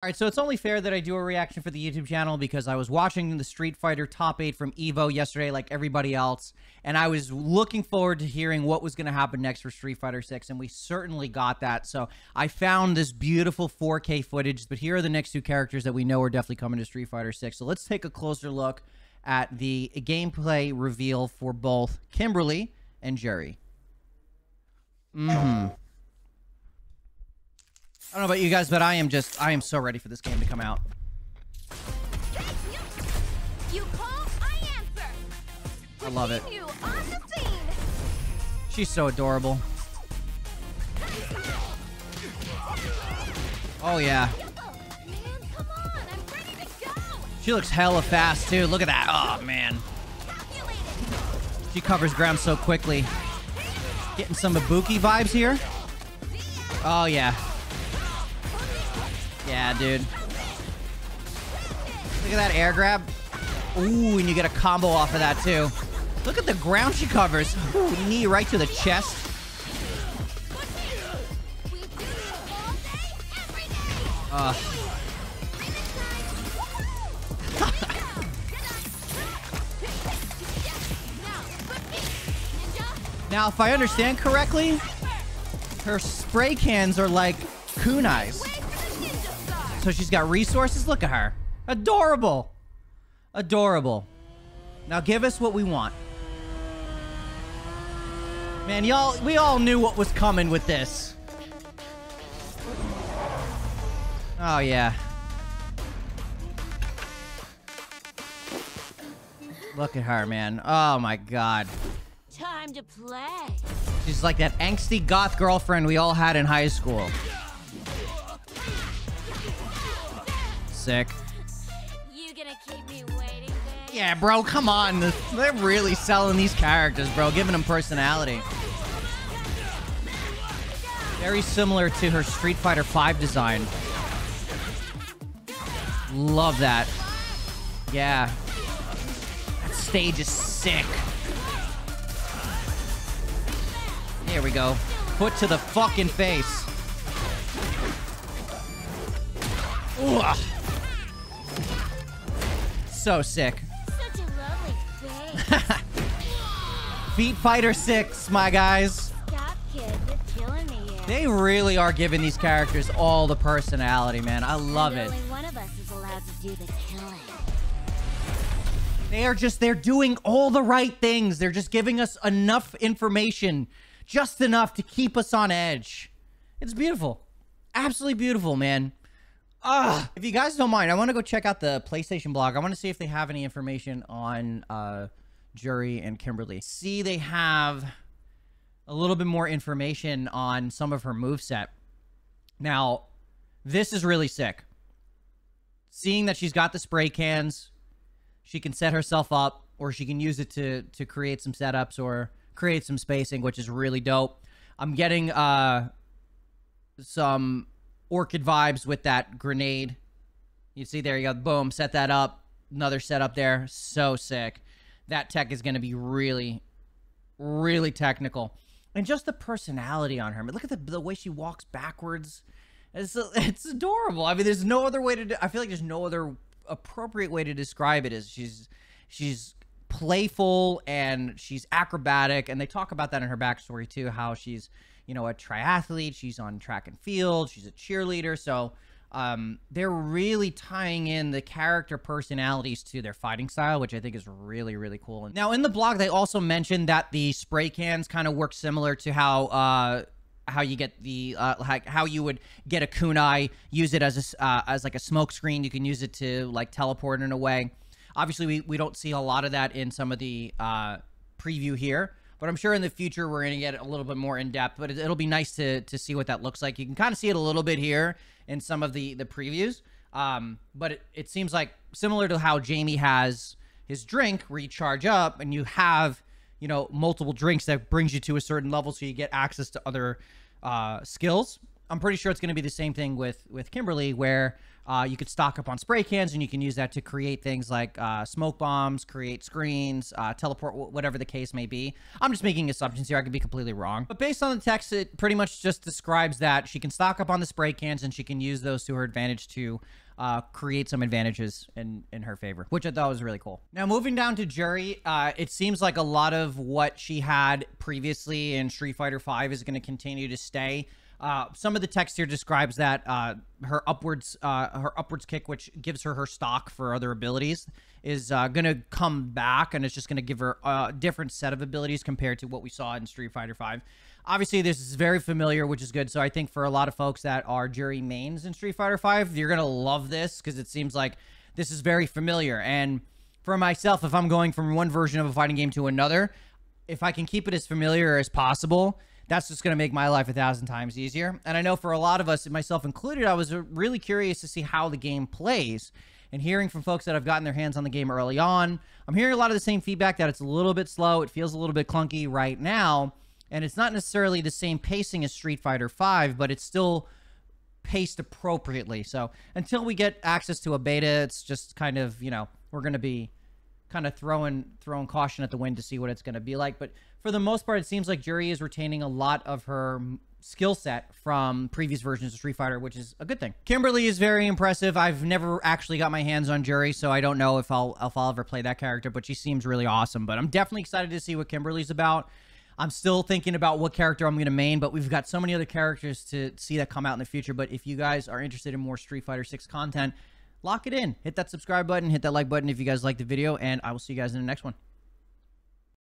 All right, so it's only fair that I do a reaction for the YouTube channel because I was watching the Street Fighter Top 8 from Evo yesterday like everybody else, and I was looking forward to hearing what was going to happen next for Street Fighter 6, and we certainly got that. So I found this beautiful 4K footage, but here are the next two characters that we know are definitely coming to Street Fighter 6. So let's take a closer look at the gameplay reveal for both Kimberly and Juri. I don't know about you guys, but I am so ready for this game to come out. You call, I answer. I love it. You on the scene. She's so adorable. Oh yeah. Man, come on, I'm ready to go. She looks hella fast too. Look at that. Oh man. She covers ground so quickly. Getting some Ibuki vibes here. Oh yeah. Yeah, dude. Look at that air grab. Ooh, and you get a combo off of that, too. Look at the ground she covers. Ooh, knee right to the chest. Now, if I understand correctly, her spray cans are like kunais. So she's got resources. Look at her. Adorable. Adorable. Now give us what we want. Man, we all knew what was coming with this. Oh, yeah. Look at her, man. Oh, my God. Time to play. She's like that angsty goth girlfriend we all had in high school. Sick. You gonna keep me waiting, babe? Yeah, bro, come on. They're really selling these characters, bro. Giving them personality. Very similar to her Street Fighter 5 design. Love that. Yeah. That stage is sick. Here we go. Foot to the fucking face. Ooh. So sick. Such a lovely face. Feet Fighter 6, my guys. Stop, kid. You're killing me here. They really are giving these characters all the personality, man. I love it. Only one of us is allowed to do the killing. They're doing all the right things. They're just giving us enough information, just enough to keep us on edge. It's beautiful. Absolutely beautiful, man. If you guys don't mind, I want to go check out the PlayStation blog. I want to see if they have any information on Juri and Kimberly. See, they have a little bit more information on some of her moveset. Now, this is really sick. Seeing that she's got the spray cans, she can set herself up, or she can use it to create some setups or create some spacing, which is really dope. I'm getting some Orchid vibes with that grenade. You see, there you go. Boom, set that up. Another setup there. So sick. That tech is going to be really, really technical. And just the personality on her. I mean, look at the way she walks backwards. It's adorable. I mean, there's no other way to I feel like there's no other appropriate way to describe it. Is she's playful and she's acrobatic, and they talk about that in her backstory too, how she's, you know, a triathlete, she's on track and field, she's a cheerleader. So they're really tying in the character personalities to their fighting style, which I think is really, really cool. Now, in the blog, they also mentioned that the spray cans kind of work similar to how you get the how you would get a kunai, use it as like a smoke screen. You can use it to like teleport in a way. Obviously, we don't see a lot of that in some of the preview here, but I'm sure in the future we're going to get a little bit more in depth. But it'll be nice to see what that looks like. You can kind of see it a little bit here in some of the previews, but it seems like similar to how Jamie has his drink where you charge up and you have, you know, multiple drinks that brings you to a certain level, so you get access to other skills. I'm pretty sure it's going to be the same thing with Kimberly, where You could stock up on spray cans, and you can use that to create things like smoke bombs, create screens, teleport, whatever the case may be. I'm just making assumptions here. I could be completely wrong. But based on the text, it pretty much just describes that she can stock up on the spray cans, and she can use those to her advantage to create some advantages in her favor, which I thought was really cool. Now, moving down to Juri, it seems like a lot of what she had previously in Street Fighter V is going to continue to stay. Some of the text here describes that her upwards kick, which gives her stock for other abilities, is going to come back, and it's just going to give her a different set of abilities compared to what we saw in Street Fighter V. Obviously, this is very familiar, which is good. So I think for a lot of folks that are Juri mains in Street Fighter V, you're going to love this because it seems like this is very familiar. And for myself, if I'm going from one version of a fighting game to another, if I can keep it as familiar as possible, that's just going to make my life 1,000 times easier. And I know for a lot of us, myself included, I was really curious to see how the game plays. And hearing from folks that have gotten their hands on the game early on, I'm hearing a lot of the same feedback that it's a little bit slow. It feels a little bit clunky right now. And it's not necessarily the same pacing as Street Fighter V, but it's still paced appropriately. So until we get access to a beta, it's just kind of, you know, we're going to be kind of throwing caution at the wind to see what it's going to be like. But for the most part, it seems like Juri is retaining a lot of her skill set from previous versions of Street Fighter, which is a good thing. Kimberly is very impressive. I've never actually got my hands on Juri, so I don't know if I'll ever play that character, but she seems really awesome. But I'm definitely excited to see what Kimberly's about. I'm still thinking about what character I'm going to main, but we've got so many other characters to see that come out in the future. But if you guys are interested in more Street Fighter 6 content, lock it in. Hit that subscribe button, hit that like button if you guys like the video, and I will see you guys in the next one.